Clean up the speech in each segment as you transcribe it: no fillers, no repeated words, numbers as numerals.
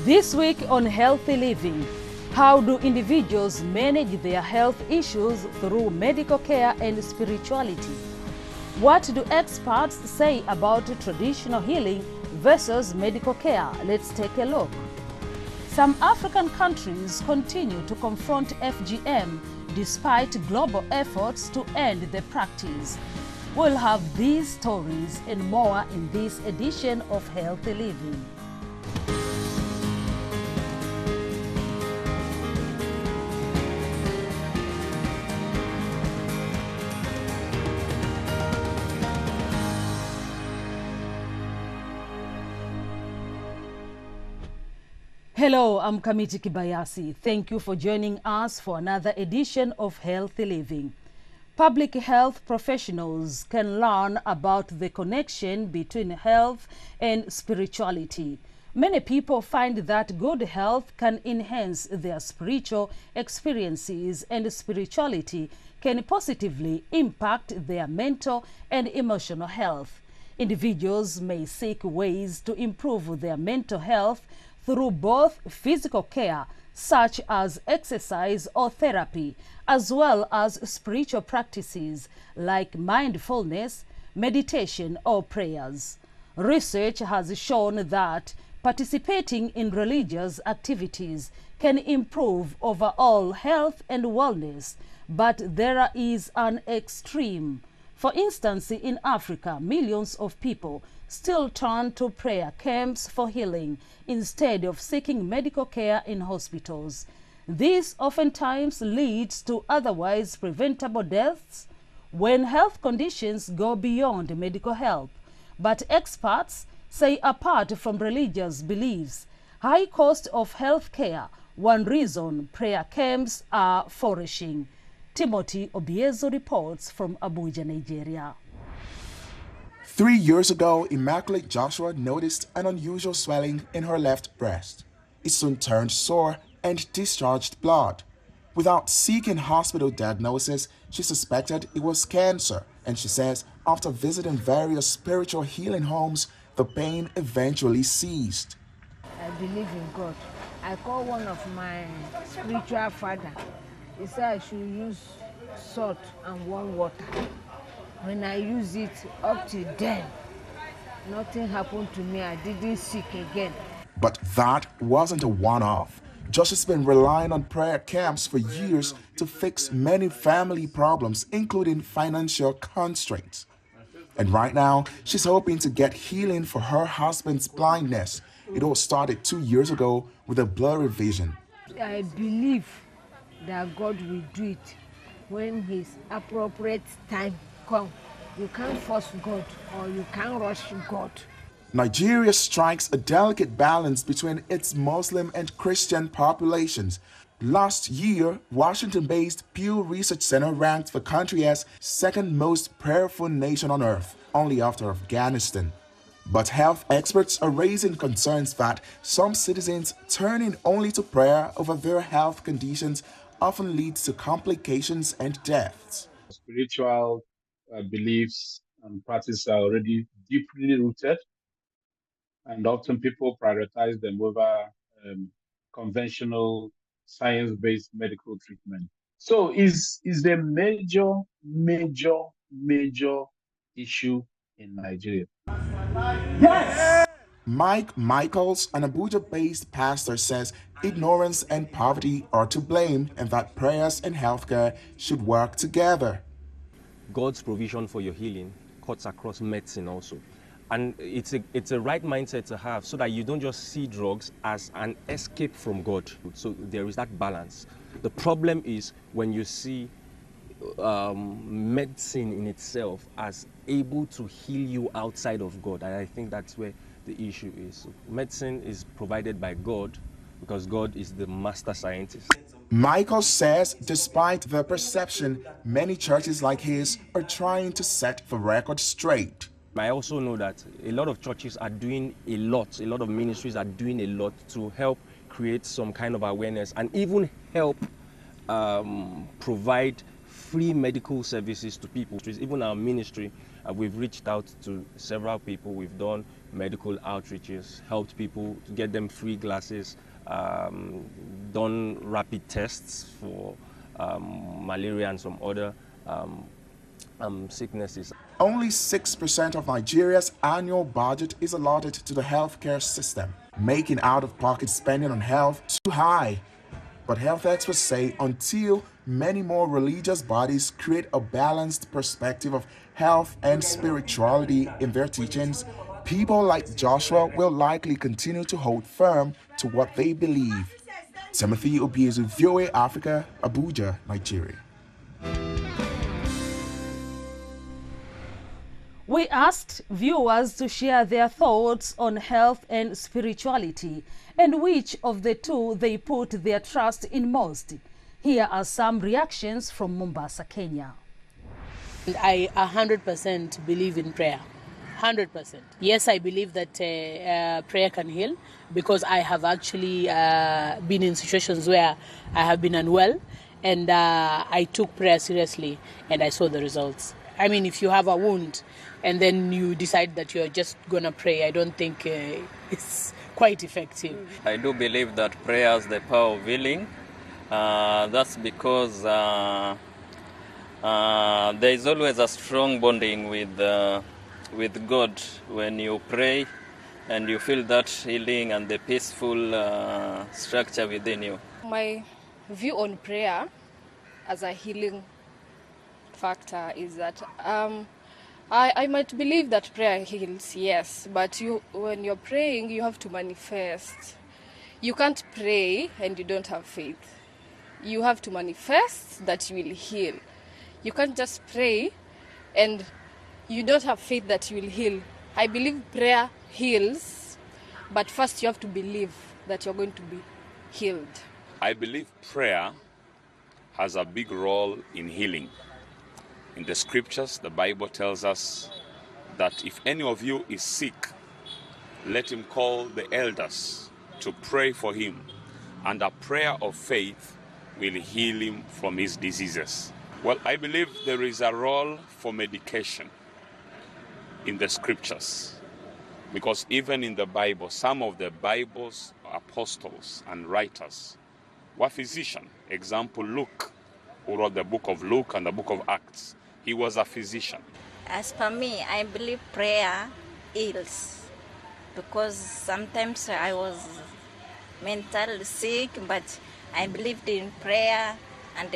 This week on Healthy Living, how do individuals manage their health issues through medical care and spirituality? What do experts say about traditional healing versus medical care? Let's take a look. Some African countries continue to confront FGM despite global efforts to end the practice. We'll have these stories and more in this edition of Healthy Living. Hello, I'm Kamiti Kibayasi. Thank you for joining us for another edition of Healthy Living. Public health professionals can learn about the connection between health and spirituality. Many people find that good health can enhance their spiritual experiences, and spirituality can positively impact their mental and emotional health. Individuals may seek ways to improve their mental health through both physical care, such as exercise or therapy, as well as spiritual practices like mindfulness, meditation, or prayers. Research has shown that participating in religious activities can improve overall health and wellness, but there is an extreme. For instance, in Africa, millions of people still turn to prayer camps for healing instead of seeking medical care in hospitals. This oftentimes leads to otherwise preventable deaths when health conditions go beyond medical help. But experts say apart from religious beliefs, high cost of health care, one reason prayer camps are flourishing. Timothy Obiezo reports from Abuja, Nigeria. 3 years ago, Immaculate Joshua noticed an unusual swelling in her left breast. It soon turned sore and discharged blood. Without seeking hospital diagnosis, she suspected it was cancer, and she says after visiting various spiritual healing homes, the pain eventually ceased. I believe in God. I call one of my spiritual father. He said I should use salt and warm water. When I use it up to then, nothing happened to me. I didn't sick again. But that wasn't a one-off. Joshua's been relying on prayer camps for years to fix many family problems, including financial constraints. And right now, she's hoping to get healing for her husband's blindness. It all started 2 years ago with a blurry vision. I believe that God will do it when his appropriate time comes. You can't force God or you can't rush God. Nigeria strikes a delicate balance between its Muslim and Christian populations. Last year, Washington-based Pew Research Center ranked the country as second most prayerful nation on earth, only after Afghanistan. But health experts are raising concerns that some citizens turning only to prayer over their health conditions often leads to complications and deaths. Spiritual beliefs and practices are already deeply rooted, and often people prioritize them over conventional science-based medical treatment. So is a major issue in Nigeria. Yes! Mike Michaels, an Abuja-based pastor, says ignorance and poverty are to blame and that prayers and healthcare should work together. God's provision for your healing cuts across medicine also. And it's a right mindset to have so that you don't just see drugs as an escape from God. So there is that balance. The problem is when you see medicine in itself as able to heal you outside of God. And I think that's where the issue is. So medicine is provided by God because God is the master scientist. Michael says despite the perception, many churches like his are trying to set the record straight. I also know that a lot of churches are doing a lot of ministries are doing a lot to help create some kind of awareness and even help provide free medical services to people. Even our ministry, We've reached out to several people. We've done medical outreaches, helped people to get them free glasses, done rapid tests for malaria and some other sicknesses. Only 6% of Nigeria's annual budget is allotted to the healthcare system, making out-of-pocket spending on health too high. But health experts say until many more religious bodies create a balanced perspective of health and spirituality in their teachings, people like Joshua will likely continue to hold firm to what they believe. Timothy Obiezu, VOA Africa, Abuja, Nigeria. We asked viewers to share their thoughts on health and spirituality and which of the two they put their trust in most. Here are some reactions from Mombasa, Kenya. I 100% believe in prayer. 100%. Yes, I believe that prayer can heal because I have actually been in situations where I have been unwell and I took prayer seriously and I saw the results. I mean, if you have a wound and then you decide that you're just going to pray, I don't think it's quite effective. I do believe that prayer has the power of healing. That's because there is always a strong bonding with God when you pray and you feel that healing and the peaceful structure within you. My view on prayer as a healing factor is that I might believe that prayer heals, yes, but when you're praying, you have to manifest. You can't pray and you don't have faith. You have to manifest that you will heal. You can't just pray and you don't have faith that you will heal. I believe prayer heals, but first you have to believe that you're going to be healed. I believe prayer has a big role in healing. In the scriptures, the Bible tells us that if any of you is sick, let him call the elders to pray for him, and a prayer of faith will heal him from his diseases. Well, I believe there is a role for medication in the scriptures, because even in the Bible, some of the Bible's apostles and writers were physicians. Example, Luke, who wrote the book of Luke and the book of Acts. He was a physician. As for me, I believe prayer heals, because sometimes I was mentally sick, but I believed in prayer, and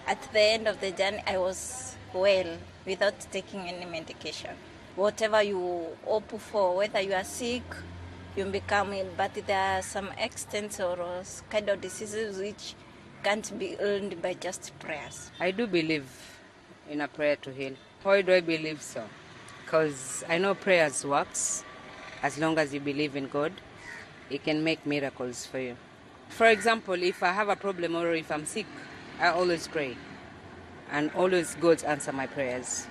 at the end of the journey, I was well without taking any medication. Whatever you hope for, whether you are sick, you become ill, but there are some extents or kind of diseases which can't be healed by just prayers. I do believe in a prayer to heal. Why do I believe so? Because I know prayers works. As long as you believe in God, He can make miracles for you. For example, if I have a problem or if I'm sick, I always pray. And always God answer my prayers.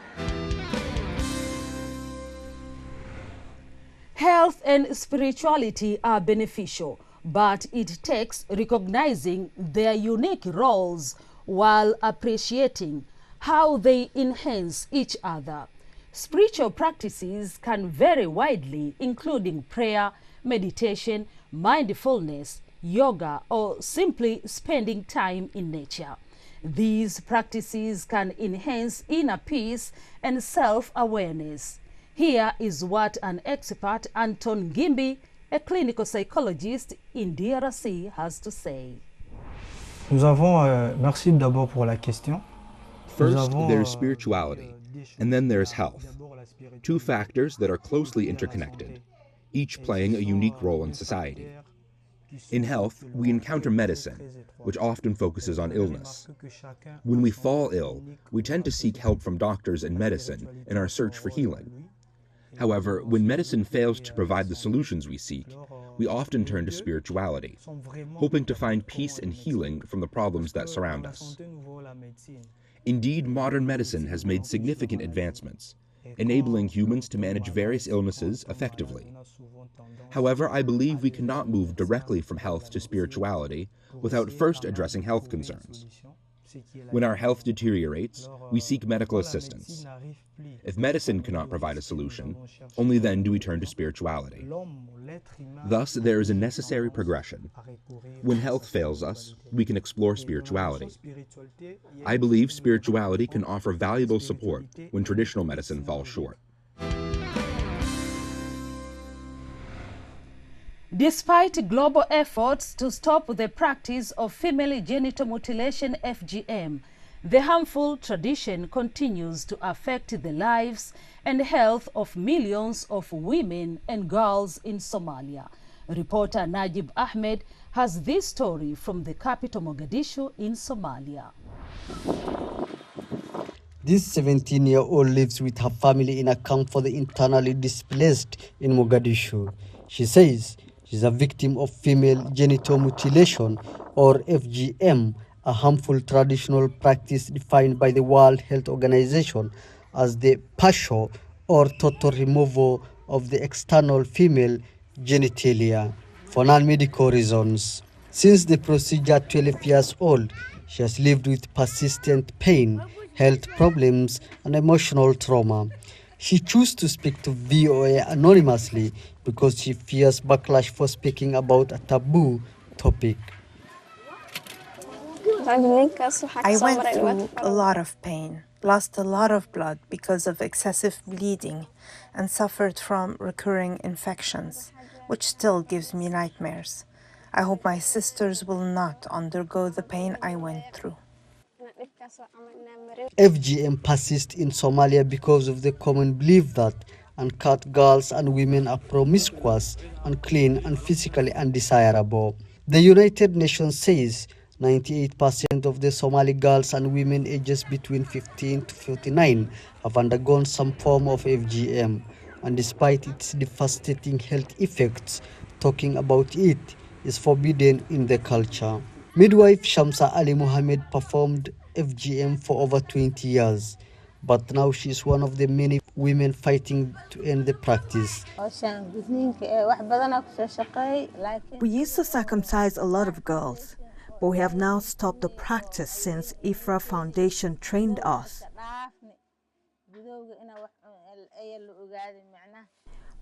Health and spirituality are beneficial, but it takes recognizing their unique roles while appreciating how they enhance each other. Spiritual practices can vary widely, including prayer, meditation, mindfulness, yoga, or simply spending time in nature. These practices can enhance inner peace and self-awareness. Here is what an expert, Anton Gimbi, a clinical psychologist in DRC, has to say. Merci d'abord pour la question. First, there's spirituality, and then there's health. Two factors that are closely interconnected, each playing a unique role in society. In health, we encounter medicine, which often focuses on illness. When we fall ill, we tend to seek help from doctors and medicine in our search for healing. However, when medicine fails to provide the solutions we seek, we often turn to spirituality, hoping to find peace and healing from the problems that surround us. Indeed, modern medicine has made significant advancements, enabling humans to manage various illnesses effectively. However, I believe we cannot move directly from health to spirituality without first addressing health concerns. When our health deteriorates, we seek medical assistance. If medicine cannot provide a solution, only then do we turn to spirituality. Thus, there is a necessary progression. When health fails us, we can explore spirituality. I believe spirituality can offer valuable support when traditional medicine falls short. Despite global efforts to stop the practice of female genital mutilation (FGM), the harmful tradition continues to affect the lives and health of millions of women and girls in Somalia. Reporter Najib Ahmed has this story from the capital Mogadishu in Somalia. This 17-year-old lives with her family in a camp for the internally displaced in Mogadishu. She says she's a victim of female genital mutilation, or FGM, a harmful traditional practice defined by the World Health Organization as the partial or total removal of the external female genitalia for non-medical reasons. Since the procedure 12 years old, she has lived with persistent pain, health problems, and emotional trauma. She chose to speak to VOA anonymously because she fears backlash for speaking about a taboo topic. I went through a lot of pain, lost a lot of blood because of excessive bleeding, and suffered from recurring infections, which still gives me nightmares. I hope my sisters will not undergo the pain I went through. FGM persists in Somalia because of the common belief that uncut girls and women are promiscuous, unclean, and physically undesirable. The United Nations says 98% of the Somali girls and women ages between 15 to 49 have undergone some form of FGM, and despite its devastating health effects, talking about it is forbidden in the culture. Midwife Shamsa Ali Mohammed performed FGM for over 20 years, but now she is one of the many women fighting to end the practice. We used to circumcise a lot of girls, but we have now stopped the practice since IFRA Foundation trained us.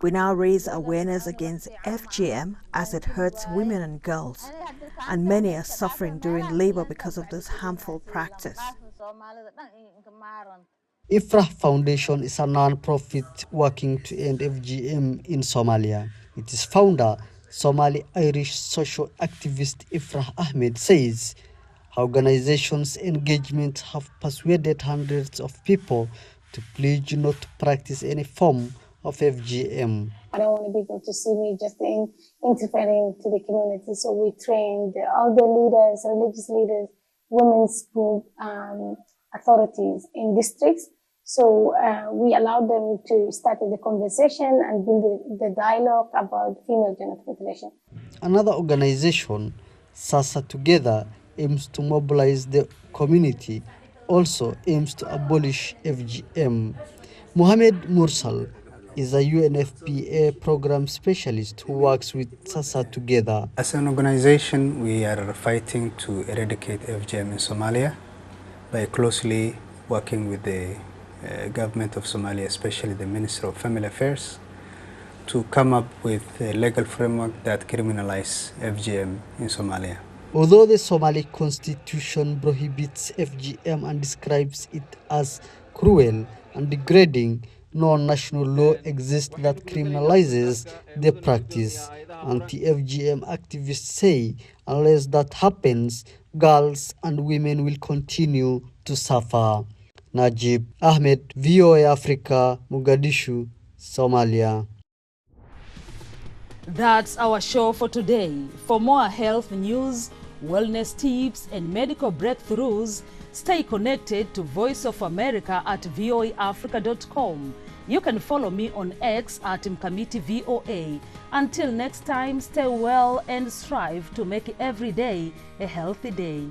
We now raise awareness against FGM as it hurts women and girls, and many are suffering during labor because of this harmful practice. IFRA Foundation is a non-profit working to end FGM in Somalia. Its founder, Somali-Irish social activist Ifrah Ahmed, says her organization's engagement have persuaded hundreds of people to pledge not to practice any form of FGM. I don't want people to see me just interfering to the community. So we trained all the leaders, religious leaders, women's group, authorities in districts. So we allowed them to start the conversation and build the dialogue about female genital mutilation. Another organization, Sasa Together, aims to mobilize the community, also aims to abolish FGM. Mohamed Mursal is a UNFPA program specialist who works with Sasa Together. As an organization, we are fighting to eradicate FGM in Somalia by closely working with the government of Somalia, especially the Minister of Family Affairs, to come up with a legal framework that criminalizes FGM in Somalia. Although the Somali constitution prohibits FGM and describes it as cruel and degrading, no national law exists that criminalizes the practice. Anti-FGM activists say unless that happens, girls and women will continue to suffer. Najib Ahmed, VOA Africa, Mogadishu, Somalia. That's our show for today. For more health news, wellness tips, and medical breakthroughs, stay connected to Voice of America at voaafrica.com. You can follow me on X at MkamitiVOA. Until next time, stay well and strive to make every day a healthy day.